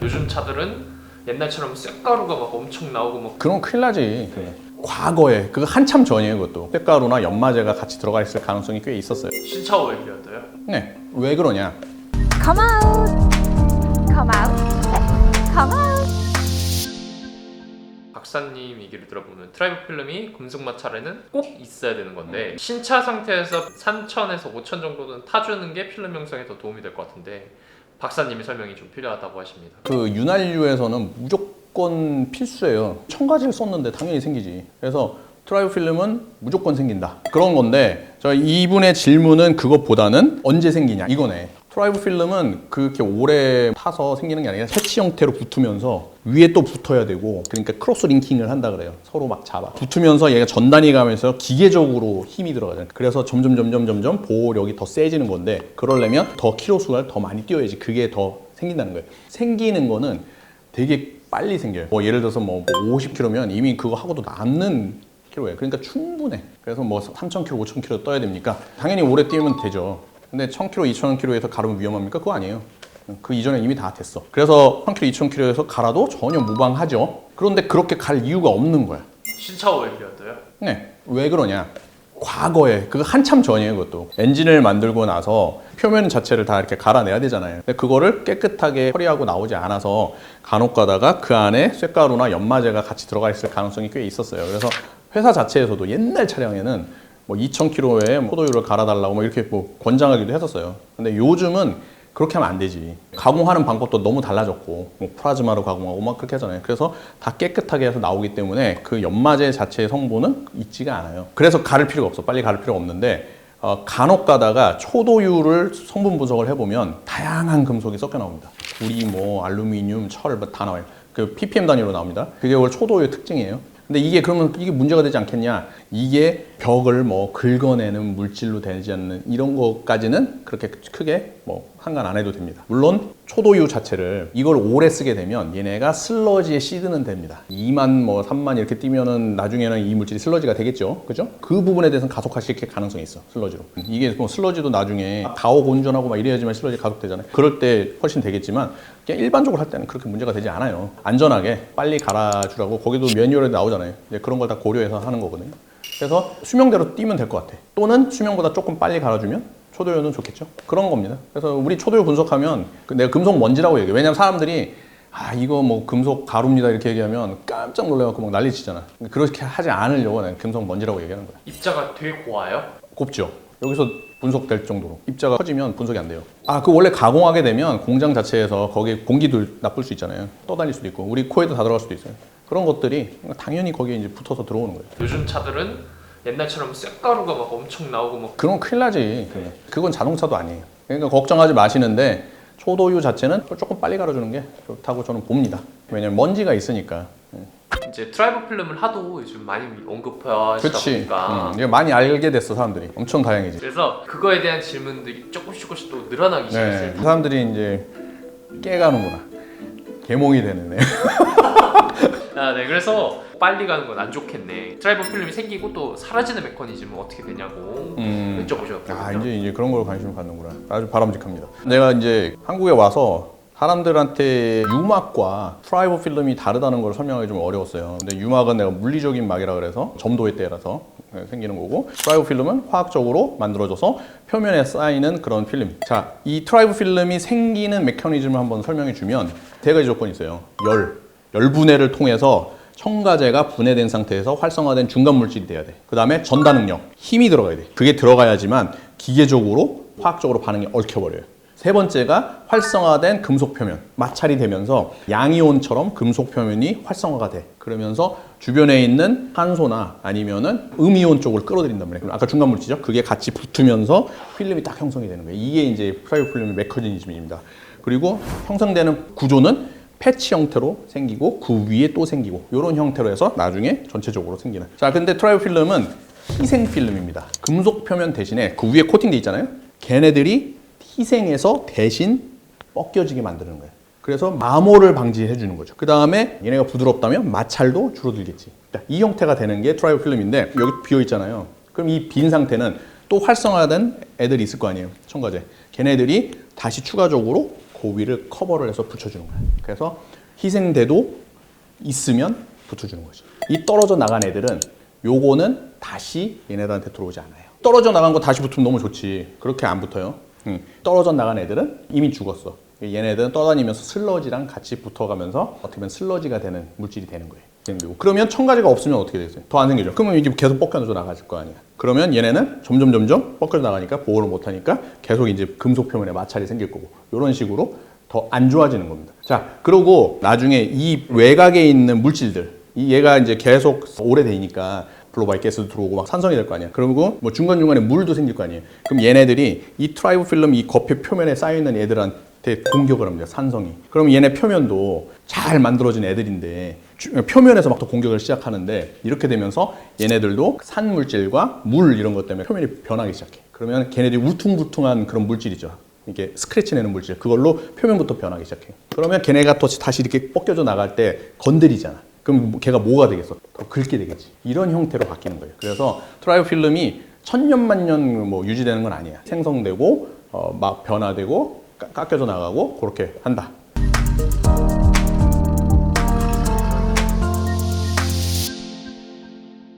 요즘 차들은 옛날처럼 쇳가루가 막 엄청 나오고 막 그럼 큰일 나지. 과거에 그거 한참 전이에요. 그것도 쇳가루나 연마제가 같이 들어가 있을 가능성이 꽤 있었어요. 신차 오일이었어요. 네, 왜 그러냐? Come out. Come out. Come out. 박사님 얘기를 들어보면 트라이브 필름이 금속마 차량은 꼭 있어야 되는 건데 신차 상태에서 3,000에서 5,000 정도는 타주는 게 필름 형성에 더 도움이 될 것 같은데 박사님의 설명이 좀 필요하다고 하십니다. 그 윤활유에서는 무조건 필수예요. 첨가제를 썼는데 당연히 생기지. 그래서 트라이브 필름은 무조건 생긴다. 그런 건데 저 이분의 질문은 그것보다는 언제 생기냐 이거네. 트라이브 필름은 그렇게 오래 타서 생기는 게 아니라 패치 형태로 붙으면서 위에 또 붙어야 되고 그러니까 크로스 링킹을 한다 그래요. 서로 막 잡아. 붙으면서 얘가 전단이 가면서 기계적으로 힘이 들어가잖아요. 그래서 점점 보호력이 더 세지는 건데 그러려면 더 키로수가 더 많이 뛰어야지 그게 더 생긴다는 거예요. 생기는 거는 되게 빨리 생겨요. 뭐 예를 들어서 뭐 50km면 이미 그거 하고도 남는 킬로예요. 그러니까 충분해. 그래서 뭐 3,000km, 5,000km 떠야 됩니까? 당연히 오래 뛰면 되죠. 근데 1,000km, 2,000km에서 가르면 위험합니까? 그거 아니에요. 그 이전에 이미 다 됐어. 그래서 1,000km, 2,000km에서 갈아도 전혀 무방하죠. 그런데 그렇게 갈 이유가 없는 거야. 신차 오일이었어요. 네. 왜 그러냐? 과거에 그거 한참 전이에요. 그것도 엔진을 만들고 나서 표면 자체를 다 이렇게 갈아내야 되잖아요. 근데 그거를 깨끗하게 처리하고 나오지 않아서 간혹 가다가 그 안에 쇳가루나 연마제가 같이 들어가 있을 가능성이 꽤 있었어요. 그래서 회사 자체에서도 옛날 차량에는 뭐 2,000km에 포도유를 갈아달라고 뭐 이렇게 뭐 권장하기도 했었어요. 근데 요즘은 그렇게 하면 안 되지. 가공하는 방법도 너무 달라졌고 뭐 플라즈마로 가공하고 막 그렇게 하잖아요. 그래서 다 깨끗하게 해서 나오기 때문에 그 연마제 자체의 성분은 있지가 않아요. 그래서 가를 필요가 없어. 빨리 가를 필요가 없는데 간혹 가다가 초도유를 성분 분석을 해보면 다양한 금속이 섞여 나옵니다. 구리, 뭐 알루미늄, 철 다 나와요. 그 ppm 단위로 나옵니다. 그게 원래 초도유의 특징이에요. 근데 이게 그러면 이게 문제가 되지 않겠냐? 이게 벽을 뭐 긁어내는 물질로 되지 않는 이런 것까지는 그렇게 크게 뭐 상관 안 해도 됩니다. 물론 초도유 자체를 이걸 오래 쓰게 되면 얘네가 슬러지에 시드는 됩니다. 2만 뭐 3만 이렇게 뛰면은 나중에는 이 물질이 슬러지가 되겠죠. 그죠? 그 부분에 대해서는 가속화시킬 가능성이 있어. 슬러지로. 이게 뭐 슬러지도 나중에 가옥 온전하고 막 이래야지만 슬러지 가속되잖아요. 그럴 때 훨씬 되겠지만 그냥 일반적으로 할 때는 그렇게 문제가 되지 않아요. 안전하게 빨리 갈아주라고 거기도 매뉴얼에 나오잖아요. 이제 그런 걸 다 고려해서 하는 거거든요. 그래서 수명대로 뛰면 될 것 같아. 또는 수명보다 조금 빨리 갈아주면 초도유는 좋겠죠. 그런 겁니다. 그래서 우리 초도유 분석하면 내가 금속 먼지라고 얘기해. 왜냐면 사람들이 이거 뭐 금속 가루입니다 이렇게 얘기하면 깜짝 놀래갖고 막 난리치잖아. 그렇게 하지 않으려고 내가 금속 먼지라고 얘기하는 거야. 입자가 되게 고와요? 곱죠. 여기서 분석될 정도로 입자가 커지면 분석이 안 돼요. 그 원래 가공하게 되면 공장 자체에서 거기에 공기도 나쁠 수 있잖아요. 떠다닐 수도 있고 우리 코에도 다 들어갈 수도 있어요. 그런 것들이 당연히 거기에 이제 붙어서 들어오는 거예요. 요즘 차들은 옛날처럼 쇳가루가 막 엄청 나오고 막 그럼 큰일 나지. 그건 자동차도 아니에요. 그러니까 걱정하지 마시는데 초도유 자체는 조금 빨리 갈아주는 게 좋다고 저는 봅니다. 왜냐면 먼지가 있으니까. 이제 트라이브 필름을 하도 요즘 많이 언급하시다 보니까 이게 많이 알게 됐어 사람들이. 엄청 다양해지. 그래서 그거에 대한 질문들이 조금씩 또 늘어나기 시작했어요. 사람들이 이제 깨가는구나. 개몽이 되는 애. 네. 그래서 빨리 가는 건 안 좋겠네. 트라이브 필름이 생기고 또 사라지는 메커니즘은 어떻게 되냐고 여쭤보셨거든요. 이제 그런 걸 관심을 갖는구나. 아주 바람직합니다. 내가 이제 한국에 와서 사람들한테 유막과 트라이브 필름이 다르다는 걸 설명하기 좀 어려웠어요. 근데 유막은 내가 물리적인 막이라 그래서 점도에 따라서 생기는 거고 트라이브 필름은 화학적으로 만들어져서 표면에 쌓이는 그런 필름. 자, 이 트라이브 필름이 생기는 메커니즘을 한번 설명해 주면 세 가지 조건이 있어요. 열분해를 통해서 첨가제가 분해된 상태에서 활성화된 중간 물질이 돼야 돼. 그 다음에 전다 능력, 힘이 들어가야 돼. 그게 들어가야지만 기계적으로 화학적으로 반응이 얽혀버려요. 세 번째가 활성화된 금속 표면, 마찰이 되면서 양이온처럼 금속 표면이 활성화가 돼. 그러면서 주변에 있는 탄소나 아니면은 음이온 쪽을 끌어들인단 말이에요. 아까 중간 물질이죠? 그게 같이 붙으면서 필름이 딱 형성이 되는 거예요. 이게 이제 트라이브 필름의 메커니즘입니다. 그리고 형성되는 구조는 패치 형태로 생기고 그 위에 또 생기고 이런 형태로 해서 나중에 전체적으로 생기는. 자, 근데 트라이브 필름은 희생 필름입니다. 금속 표면 대신에 그 위에 코팅돼 있잖아요. 걔네들이 희생해서 대신 벗겨지게 만드는 거예요. 그래서 마모를 방지해 주는 거죠. 그 다음에 얘네가 부드럽다면 마찰도 줄어들겠지. 이 형태가 되는 게 트라이브 필름인데 여기 비어 있잖아요. 그럼 이 빈 상태는 또 활성화된 애들이 있을 거 아니에요. 첨가제. 걔네들이 다시 추가적으로 그 위를 커버를 해서 붙여주는 거야. 그래서 희생돼도 있으면 붙여주는 거지. 이 떨어져 나간 애들은 요거는 다시 얘네들한테 들어오지 않아요. 떨어져 나간 거 다시 붙으면 너무 좋지. 그렇게 안 붙어요. 떨어져 나간 애들은 이미 죽었어. 얘네들은 떠다니면서 슬러지랑 같이 붙어가면서 어떻게 보면 슬러지가 되는 물질이 되는 거예요. 그러면 첨가제가 없으면 어떻게 되겠어요? 더 안 생기죠. 그러면 이게 계속 뻗겨져 나가질 거 아니야. 그러면 얘네는 점점 뻗겨져 나가니까 보호를 못하니까 계속 이제 금속 표면에 마찰이 생길 거고 이런 식으로 더 안 좋아지는 겁니다. 자, 그리고 나중에 이 외곽에 있는 물질들, 얘가 이제 계속 오래되니까 블로바이트 가스도 들어오고 막 산성이 될 거 아니야. 그리고 뭐 중간중간에 물도 생길 거 아니에요. 그럼 얘네들이 이 트라이보필름 이 겉표 표면에 쌓여 있는 애들한테 공격을 합니다. 산성이. 그럼 얘네 표면도 잘 만들어진 애들인데 표면에서 막 또 공격을 시작하는데 이렇게 되면서 얘네들도 산 물질과 물 이런 것 때문에 표면이 변하기 시작해. 그러면 걔네들이 울퉁불퉁한 그런 물질이죠. 이게 스크래치 내는 물질. 그걸로 표면부터 변하기 시작해. 그러면 걔네가 또 다시 이렇게 뻗겨져 나갈 때 건드리잖아. 그럼 걔가 뭐가 되겠어? 더 긁게 되겠지. 이런 형태로 바뀌는 거예요. 그래서 트라이오필름이 천년만년 뭐 유지되는 건 아니야. 생성되고 막 변화되고 깎여져 나가고 그렇게 한다.